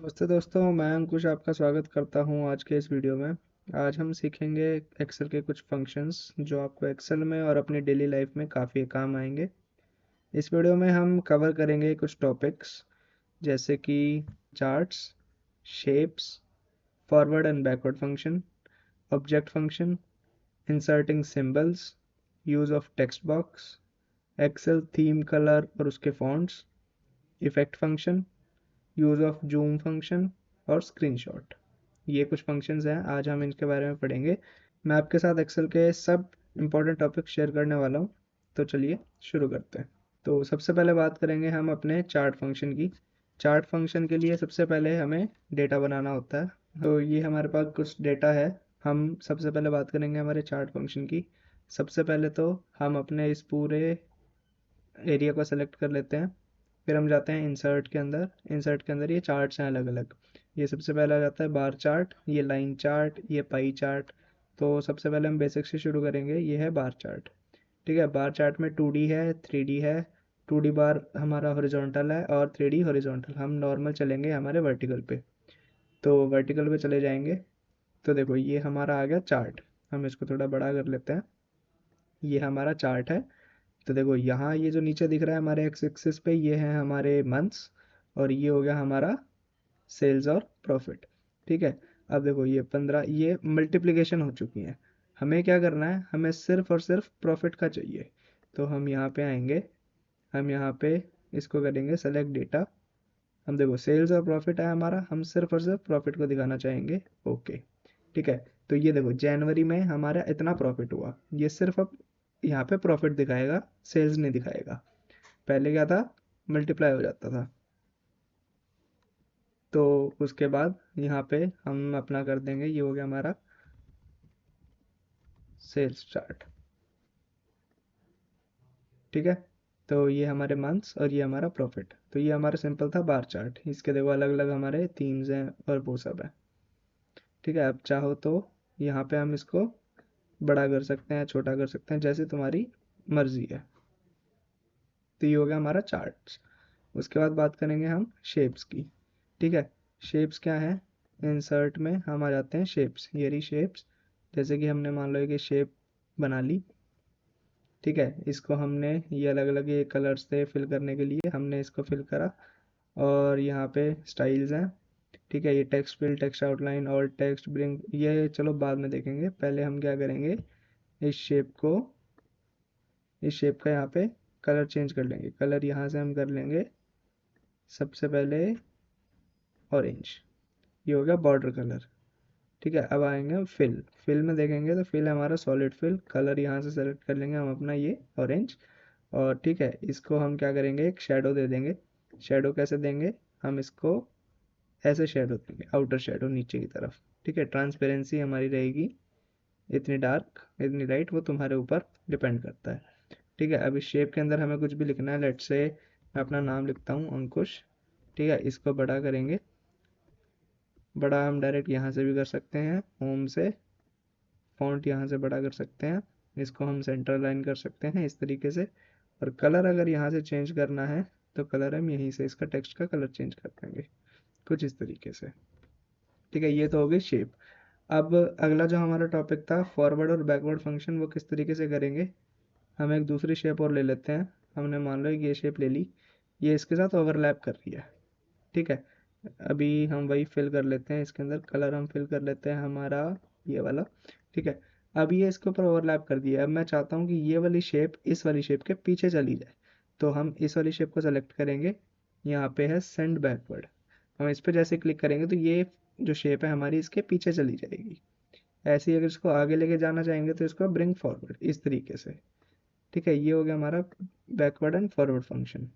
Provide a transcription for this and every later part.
नमस्ते दोस्तों, मैं अंकुश आपका स्वागत करता हूं आज के इस वीडियो में। आज हम सीखेंगे एक्सेल के कुछ फंक्शंस जो आपको एक्सेल में और अपनी डेली लाइफ में काफ़ी काम आएंगे। इस वीडियो में हम कवर करेंगे कुछ टॉपिक्स जैसे कि charts, shapes, forward and backward function, object function, inserting symbols, use of text box, Excel theme colour और उसके fonts, effect function, use of zoom function और स्क्रीनशॉट। ये कुछ फंक्शंस हैं, आज हम इनके बारे में पढ़ेंगे। मैं आपके साथ एक्सेल के सब इम्पोर्टेंट टॉपिक शेयर करने वाला हूँ। तो चलिए शुरू करते हैं। तो सबसे पहले बात करेंगे हम अपने चार्ट फंक्शन की। चार्ट फंक्शन के लिए सबसे पहले हमें डेटा बनाना होता है। तो ये हमारे पास कुछ डेटा है। हम सबसे पहले बात करेंगे हमारे चार्ट फंक्शन की। सबसे पहले तो हम अपने इस पूरे एरिया को सेलेक्ट कर लेते हैं। फिर हम जाते हैं इंसर्ट के अंदर। इंसर्ट के अंदर ये चार्ट्स हैं अलग अलग। ये सबसे पहला जाता है बार चार्ट, ये लाइन चार्ट, ये पाई चार्ट। तो सबसे पहले हम बेसिक से शुरू करेंगे। ये है बार चार्ट। ठीक है, बार चार्ट में 2D है, 3D है। 2D बार हमारा हॉरिजॉन्टल है और 3D हॉरिजॉन्टल। हम नॉर्मल चलेंगे हमारे वर्टिकल पे। तो वर्टिकल पे चले जाएंगे। तो देखो ये हमारा आ गया चार्ट। हम इसको थोड़ा बड़ा कर लेते हैं। ये हमारा चार्ट है। तो देखो यहाँ ये जो नीचे दिख रहा है हमारे एक्स एक्सिस पे, ये है हमारे मंथ्स और ये हो गया हमारा सेल्स और प्रॉफिट। ठीक है, अब देखो ये 15, ये मल्टीप्लिकेशन हो चुकी है। हमें क्या करना है, हमें सिर्फ और सिर्फ प्रॉफिट का चाहिए। तो हम यहाँ पे आएंगे, हम यहाँ पे इसको करेंगे सेलेक्ट डेटा। हम देखो सेल्स और प्रॉफिट है हमारा, हम सिर्फ और सिर्फ प्रॉफिट को दिखाना चाहेंगे। ओके, ठीक है। तो ये देखो जनवरी में हमारा इतना प्रॉफिट हुआ, ये सिर्फ अब यहाँ पे प्रॉफिट दिखाएगा, सेल्स नहीं दिखाएगा। पहले क्या था, मल्टीप्लाई हो जाता था। तो उसके बाद यहाँ पे हम अपना कर देंगे, ये हो गया हमारा सेल्स चार्ट। ठीक है, तो ये हमारे मंथ्स और ये हमारा प्रॉफिट। तो ये हमारा सिंपल था बार चार्ट। इसके देखो अलग अलग हमारे थीम्स हैं और वो सब है। ठीक है, अब चाहो तो यहाँ पे हम इसको बड़ा कर सकते हैं, छोटा कर सकते हैं, जैसे तुम्हारी मर्जी है। तो ये हो गया हमारा चार्ट। उसके बाद बात करेंगे हम शेप्स की। ठीक है, शेप्स क्या है, इंसर्ट में हम आ जाते हैं शेप्स, ये रही शेप्स। जैसे कि हमने मान लो एक शेप बना ली। ठीक है, इसको हमने ये अलग अलग ये कलर्स थे फिल करने के लिए, हमने इसको फिल करा। और यहाँ पे स्टाइल्स हैं। ठीक है, ये टेक्स्ट फिल, टेक्स्ट आउटलाइन और टेक्स्ट ब्रिंग, ये चलो बाद में देखेंगे। पहले हम क्या करेंगे, इस शेप को, इस शेप का यहाँ पे कलर चेंज कर लेंगे। कलर यहाँ से हम कर लेंगे सबसे पहले ऑरेंज। ये हो गया बॉर्डर कलर। ठीक है, अब आएंगे हम फिल। फिल में देखेंगे तो फिल हमारा सॉलिड फिल, कलर यहाँ से सेलेक्ट कर लेंगे हम अपना ये ऑरेंज। और ठीक है, इसको हम क्या करेंगे, एक शेडो दे देंगे। शेडो कैसे देंगे, हम इसको ऐसे शेडो देंगे, आउटर शेडो नीचे की तरफ। ठीक है, ट्रांसपेरेंसी हमारी रहेगी इतनी डार्क इतनी लाइट, वो तुम्हारे ऊपर डिपेंड करता है। ठीक है, अब इस शेप के अंदर हमें कुछ भी लिखना है। लेट से मैं अपना नाम लिखता हूँ अंकुश। ठीक है, इसको बड़ा करेंगे। बड़ा हम डायरेक्ट यहाँ से भी कर सकते हैं, होम से फॉन्ट यहाँ से बड़ा कर सकते हैं। इसको हम सेंटर लाइन कर सकते हैं इस तरीके से। और कलर अगर यहाँ से चेंज करना है तो कलर हम यहीं से इसका टेक्स्ट का कलर चेंज कर देंगे कुछ इस तरीके से। ठीक है, ये तो हो गई शेप। अब अगला जो हमारा टॉपिक था फॉरवर्ड और बैकवर्ड फंक्शन, वो किस तरीके से करेंगे। हम एक दूसरी शेप और ले लेते हैं। हमने मान लो ये शेप ले ली, ये इसके साथ ओवरलैप कर रही है। ठीक है, अभी हम वही फिल कर लेते हैं, इसके अंदर कलर हम फिल कर लेते हैं हमारा ये वाला। ठीक है, अब ये इसके ऊपर ओवरलैप कर दिया। अब मैं चाहता हूँ कि ये वाली शेप इस वाली शेप के पीछे चली जाए। तो हम इस वाली शेप को सेलेक्ट करेंगे, यहाँ पे है सेंड बैकवर्ड। हम इस पर जैसे क्लिक करेंगे तो ये जो शेप है हमारी इसके पीछे चली जाएगी। ऐसे ही अगर इसको आगे लेके जाना चाहेंगे तो इसको ब्रिंग फॉरवर्ड इस तरीके से। ठीक है, ये हो गया हमारा बैकवर्ड एंड फॉरवर्ड फंक्शन।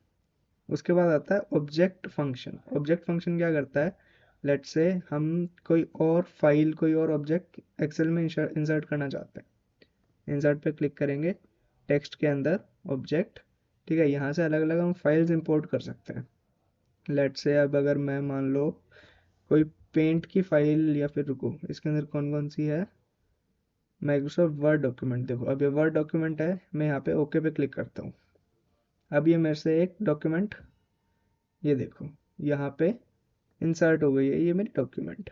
उसके बाद आता है ऑब्जेक्ट फंक्शन। ऑब्जेक्ट फंक्शन क्या करता है, लेट से हम कोई और फाइल, कोई और ऑब्जेक्ट एक्सेल में इंसर्ट करना चाहते हैं। इंसर्ट पे क्लिक करेंगे, टेक्स्ट के अंदर ऑब्जेक्ट। ठीक है, यहाँ से अलग अलग हम फाइल्स इंपोर्ट कर सकते हैं। लेट से अब अगर मैं मान लो कोई पेंट की फाइल, या फिर रुको इसके अंदर कौन कौन सी है, माइक्रोसॉफ्ट वर्ड डॉक्यूमेंट। देखो अब ये वर्ड डॉक्यूमेंट है, मैं यहाँ पे ओके पे क्लिक करता हूँ। अब ये मेरे से एक डॉक्यूमेंट, ये देखो यहाँ पे इंसर्ट हो गई है ये मेरी डॉक्यूमेंट।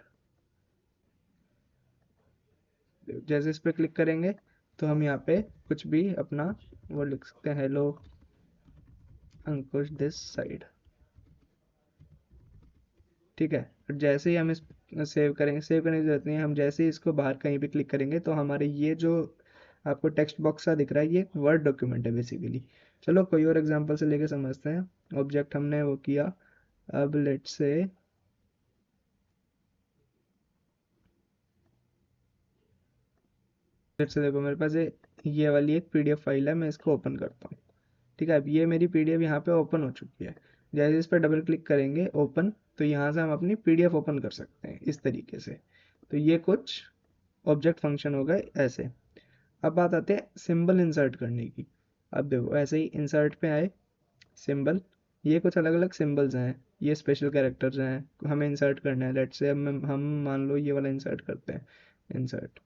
जैसे इस पर क्लिक करेंगे तो हम यहाँ पे कुछ भी अपना वो लिख सकते हैं, हेलो अंकुश दिस साइड। ठीक है, और जैसे ही हम इस सेव करेंगे, सेव करने की जरूरत नहीं है, हम जैसे ही इसको बाहर कहीं भी क्लिक करेंगे तो हमारे ये जो आपको टेक्स्ट बॉक्स सा दिख रहा है ये एक वर्ड डॉक्यूमेंट है बेसिकली। चलो कोई और एग्जांपल से लेके समझते हैं। ऑब्जेक्ट हमने वो किया, अब लेट्स से देखो मेरे पास ये वाली एक पीडीएफ फाइल है, मैं इसको ओपन करता हूँ। ठीक है, अब ये मेरी पीडीएफ यहाँ पे ओपन हो चुकी है। जैसे इस पर डबल क्लिक करेंगे ओपन, तो यहाँ से हम अपनी पीडीएफ ओपन कर सकते हैं इस तरीके से। तो ये कुछ ऑब्जेक्ट फंक्शन हो गए ऐसे। अब बात आते हैं सिंबल इंसर्ट करने की। अब देखो ऐसे ही इंसर्ट पे आए, सिंबल, ये कुछ अलग अलग सिंबल्स हैं, ये स्पेशल कैरेक्टर्स हैं, हमें इंसर्ट करना है। लेट्स से हम मान लो ये वाला इंसर्ट करते हैं, इंसर्ट।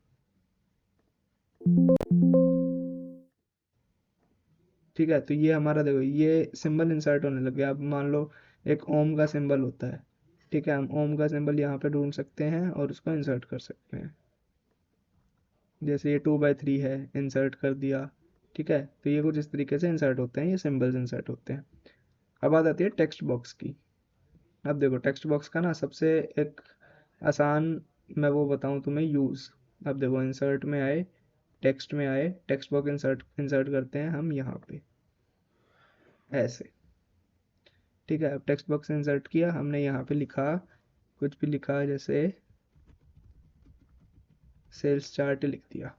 ठीक है, तो ये हमारा देखो ये सिंबल इंसर्ट होने लग गया। अब मान लो एक ओम का सिंबल होता है, ठीक है, हम ओम का सिंबल यहाँ पे ढूंढ सकते हैं और उसको इंसर्ट कर सकते हैं। जैसे ये 2/3 है, इंसर्ट कर दिया। ठीक है, तो ये कुछ इस तरीके से इंसर्ट होते हैं, ये सिंबल्स इंसर्ट होते हैं। अब बात आती है टेक्स्ट बॉक्स की। अब देखो टेक्स्ट बॉक्स का ना सबसे एक आसान, मैं वो बताऊं तुम्हें यूज़। अब देखो इंसर्ट में आए, टेक्स्ट में आए, टेक्स्ट बॉक्स इंसर्ट इंसर्ट करते हैं हम यहाँ पे ऐसे। ठीक है, अब टेक्स्ट बॉक्स इंसर्ट किया हमने, यहाँ पे लिखा, कुछ भी लिखा, जैसे सेल्स चार्ट लिख दिया।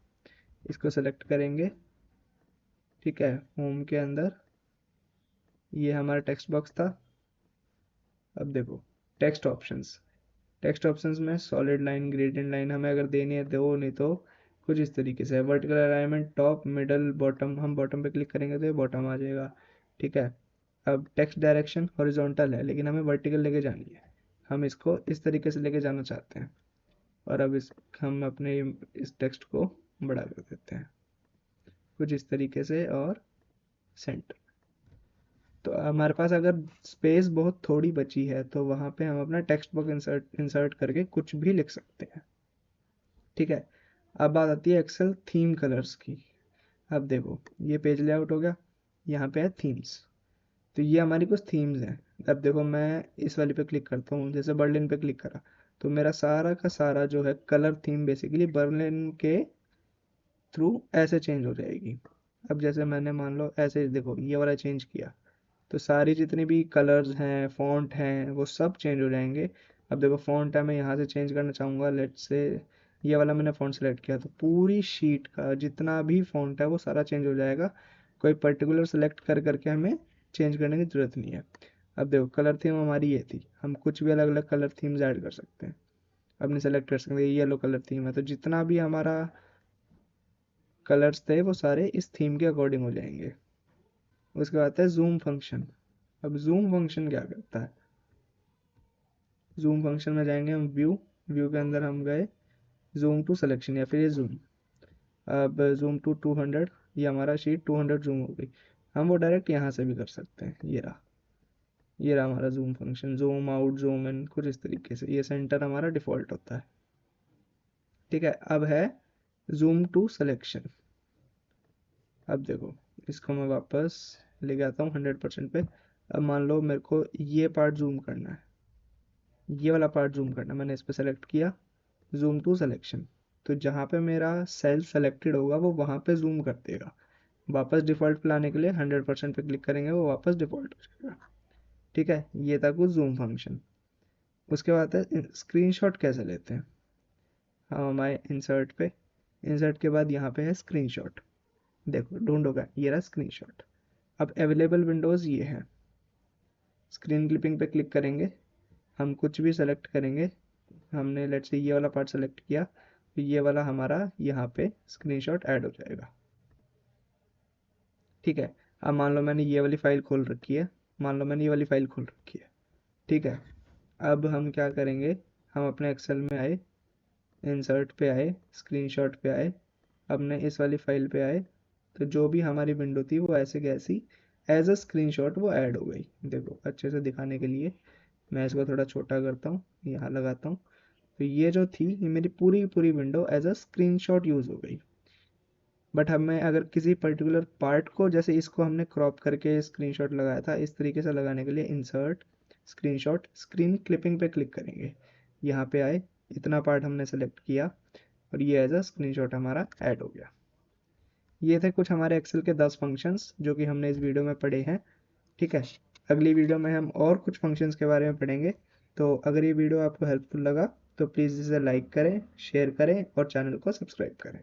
इसको सेलेक्ट करेंगे। ठीक है, होम के अंदर ये हमारा टेक्स्ट बॉक्स था। अब देखो टेक्स्ट ऑप्शंस, टेक्स्ट ऑप्शंस में सॉलिड लाइन, ग्रेडियंट लाइन हमें अगर देनी है दो, नहीं तो कुछ इस तरीके से vertical alignment, top middle bottom, हम बॉटम पे क्लिक करेंगे तो ये बॉटम आ जाएगा। ठीक है, अब टेक्स्ट डायरेक्शन हॉरिजॉन्टल है लेकिन हमें वर्टिकल लेके जानी है, हम इसको इस तरीके से लेके जाना चाहते हैं। और अब इस हम अपने इस टेक्स्ट को बड़ा कर देते हैं कुछ इस तरीके से, और सेंटर। तो हमारे पास अगर स्पेस बहुत थोड़ी बची है तो वहाँ पे हम अपना टेक्स्ट बॉक्स इंसर्ट इंसर्ट करके कुछ भी लिख सकते हैं। ठीक है, अब बात आती है एक्सेल थीम कलर्स की। अब देखो ये पेज लेआउट हो गया, यहाँ पे है थीम्स। तो ये हमारी कुछ थीम्स हैं। अब देखो मैं इस वाली पे क्लिक करता हूँ, जैसे बर्लिन पे क्लिक करा तो मेरा सारा का सारा जो है कलर थीम बेसिकली बर्लिन के थ्रू ऐसे चेंज हो जाएगी। अब जैसे मैंने मान लो ऐसे देखो ये वाला चेंज किया तो सारी जितनी भी कलर्स हैं, फ़ॉन्ट हैं, वो सब चेंज हो जाएंगे। अब देखो फ़ॉन्ट है, मैं यहाँ से चेंज करना चाहूँगा, लेट्स से ये वाला मैंने फ़ॉन्ट सेलेक्ट किया तो पूरी शीट का जितना भी फ़ॉन्ट है वो सारा चेंज हो जाएगा। कोई पर्टिकुलर सेलेक्ट कर करके हमें चेंज करने की ज़रूरत नहीं है। अब देखो कलर थीम हमारी ये थी, हम कुछ भी अलग अलग कलर थीम्स ऐड कर सकते हैं। अपने सेलेक्ट कर सकते हैं, ये येलो कलर थीम है तो जितना भी हमारा कलर्स थे वो सारे इस थीम के अकॉर्डिंग हो जाएंगे। उसके बाद है जूम फंक्शन। अब जूम फंक्शन क्या करता है, जूम फंक्शन में जाएंगे हम, व्यू, व्यू के अंदर हम गए जूम टू सिलेक्शन या फिर ये जूम। अब जूम टू 200, ये हमारा शीट 200 जूम हो गई। हम वो डायरेक्ट यहाँ से भी कर सकते हैं, ये रहा, ये रहा हमारा zoom function, zoom out zoom in कुछ इस तरीके से। ये सेंटर हमारा डिफॉल्ट होता है। ठीक है, अब है जूम टू सिलेक्शन। अब देखो इसको मैं वापस लेके आता हूँ 100% पे। अब मान लो मेरे को ये पार्ट जूम करना है, ये वाला पार्ट जूम करना है, मैंने इस पर सेलेक्ट किया, जूम टू सिलेक्शन। तो जहाँ पे मेरा सेल सेलेक्टेड होगा वो वहाँ पे जूम कर देगा। वापस डिफ़ॉल्ट पे लाने के लिए 100% पे क्लिक करेंगे, वो वापस डिफ़ॉल्ट हो जाएगा। ठीक है, ये था कुछ जूम फंक्शन। उसके बाद है स्क्रीनशॉट कैसे लेते हैं। हम हमारे इंसर्ट पे, इंसर्ट के बाद यहाँ पे है स्क्रीनशॉट। देखो ढूंढोगा, ये रहा स्क्रीनशॉट। अब अवेलेबल विंडोज़ ये हैं, स्क्रीन क्लिपिंग पे क्लिक करेंगे, हम कुछ भी सेलेक्ट करेंगे, हमने लेट्स से ये वाला पार्ट सेलेक्ट किया तो ये वाला हमारा यहाँ पे स्क्रीनशॉट ऐड हो जाएगा। ठीक है, अब मान लो मैंने ये वाली फाइल खोल रखी है, मान लो मैंने ये वाली फाइल खोल रखी है। ठीक है, अब हम क्या करेंगे, हम अपने एक्सेल में आए, इंसर्ट पे आए, स्क्रीनशॉट पे आए, अपने इस वाली फाइल पे आए, तो जो भी हमारी विंडो थी वो ऐसे कैसी एज अ स्क्रीनशॉट वो ऐड हो गई। देखो अच्छे से दिखाने के लिए मैं इसको थोड़ा छोटा करता हूँ, यहाँ लगाता हूँ। तो ये जो थी ये मेरी पूरी पूरी window as a screenshot use हो गई। बट हमें अगर किसी पर्टिकुलर पार्ट को, जैसे इसको हमने क्रॉप करके स्क्रीनशॉट लगाया था, इस तरीके से लगाने के लिए इंसर्ट स्क्रीनशॉट स्क्रीन क्लिपिंग पे क्लिक करेंगे। यहाँ पे आए, इतना पार्ट हमने सेलेक्ट किया और ये एज अ स्क्रीनशॉट हमारा ऐड हो गया। ये थे कुछ हमारे एक्सेल के 10 फंक्शंस जो कि हमने इस वीडियो में पढ़े हैं। ठीक है, अगली वीडियो में हम और कुछ फंक्शंस के बारे में पढ़ेंगे। तो अगर ये वीडियो आपको हेल्पफुल लगा तो प्लीज़ इसे लाइक करें, शेयर करें और चैनल को सब्सक्राइब करें।